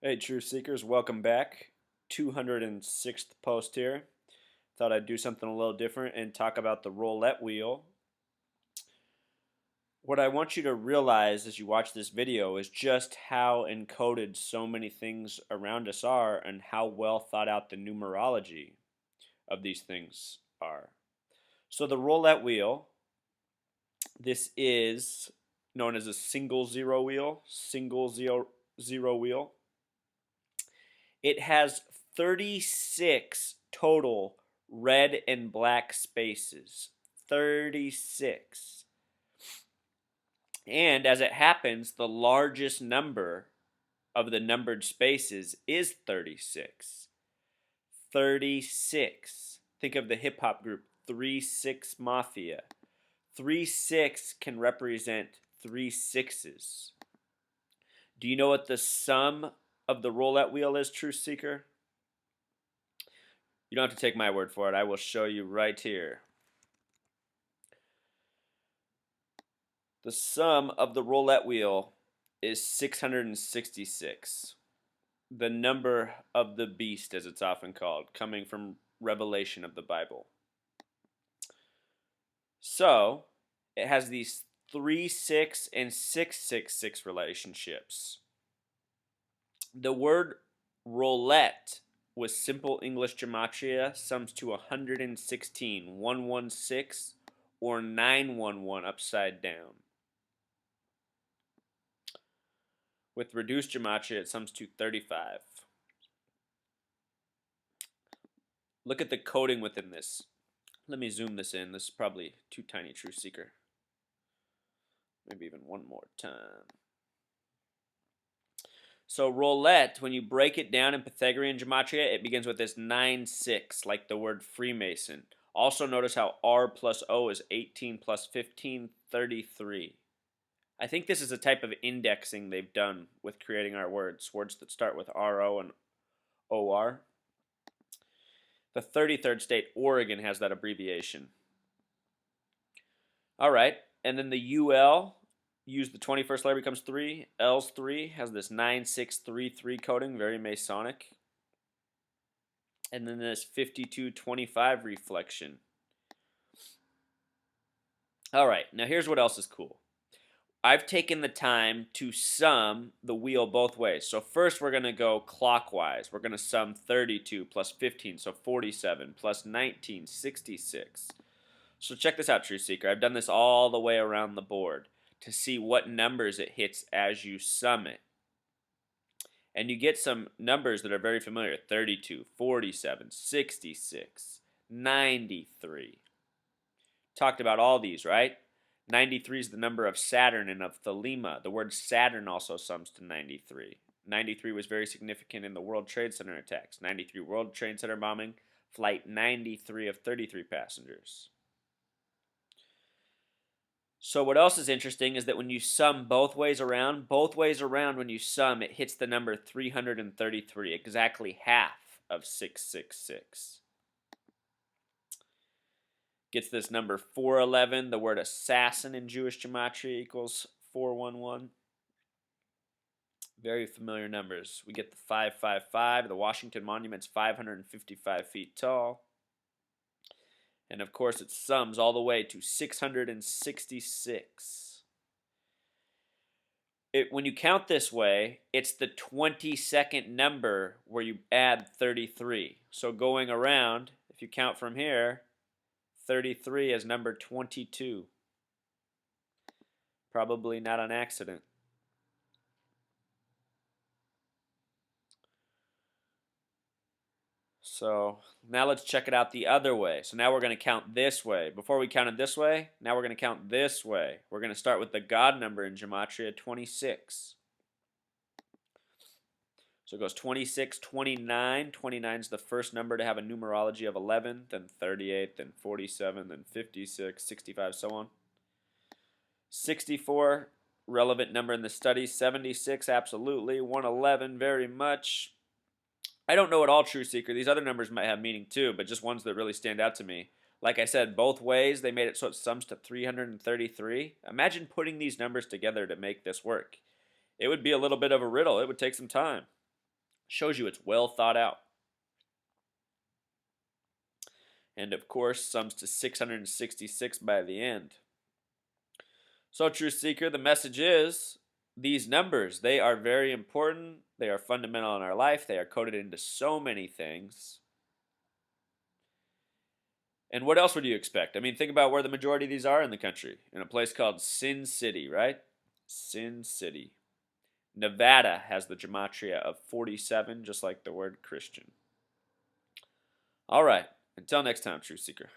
Hey, Truth Seekers, welcome back. 206th post here. Thought I'd do something a little different and talk about the roulette wheel. What I want you to realize as you watch this video is just how encoded so many things around us are and how well thought out the numerology of these things are. So, the roulette wheel, this is known as a single zero wheel, zero wheel. It has 36 total red and black spaces. 36. And as it happens, the largest number of the numbered spaces is 36. 36. Think of the hip hop group 3-6 Mafia. 3-6 can represent 3 sixes. Do you know what the sum of the roulette wheel is, Truth Seeker? You don't have to take my word for it. I will show you right here. The sum of the roulette wheel is 666. The number of the beast, as it's often called, coming from Revelation of the Bible. So, it has these 3-6 and 6-6-6 relationships. The word roulette with simple English gematria sums to 116, 116, or 911 upside down. With reduced gematria, it sums to 35. Look at the coding within this. Let me zoom this in. This is probably too tiny, Truth Seeker. Maybe even one more time. So roulette, when you break it down in Pythagorean gematria, it begins with this 9-6, like the word Freemason. Also notice how R plus O is 18 plus 15, 33. I think this is a type of indexing they've done with creating our words that start with RO and OR. The 33rd state, Oregon, has that abbreviation. All right, and then the UL, use the 21st letter becomes 3. L's 3 has this 9633 coding, very Masonic. And then this 5225 reflection. All right, now here's what else is cool. I've taken the time to sum the wheel both ways. So first we're going to go clockwise. We're going to sum 32 plus 15, so 47, plus 19, 66. So check this out, Truth Seeker. I've done this all the way around the board to see what numbers it hits as you sum it. And you get some numbers that are very familiar. 32, 47, 66, 93. Talked about all these, right? 93 is the number of Saturn and of Thelema. The word Saturn also sums to 93. 93 was very significant in the World Trade Center attacks. 93 World Trade Center bombing, flight 93 of 33 passengers. So what else is interesting is that when you sum both ways around when you sum, it hits the number 333, exactly half of 666. Gets this number 411. The word assassin in Jewish gematria equals 411. Very familiar numbers. We get the 555. The Washington Monument's 555 feet tall. And of course, it sums all the way to 666. When you count this way, it's the 22nd number where you add 33. So going around, if you count from here, 33 is number 22. Probably not an accident. So now let's check it out the other way. So now we're going to count this way. Before we counted this way, now we're going to count this way. We're going to start with the God number in gematria, 26. So it goes 26, 29. 29 is the first number to have a numerology of 11, then 38, then 47, then 56, 65, so on. 64, relevant number in the study. 76, absolutely. 111, very much. I don't know at all, True Seeker. These other numbers might have meaning too, but just ones that really stand out to me. Like I said, both ways, they made it so it sums to 333. Imagine putting these numbers together to make this work. It would be a little bit of a riddle. It would take some time. Shows you it's well thought out. And of course, sums to 666 by the end. So, Truth Seeker, the message is these numbers, they are very important. They are fundamental in our life. They are coded into so many things. And what else would you expect? I mean, think about where the majority of these are in the country. In a place called Sin City, right? Sin City. Nevada has the gematria of 47, just like the word Christian. All right. Until next time, Truth Seeker.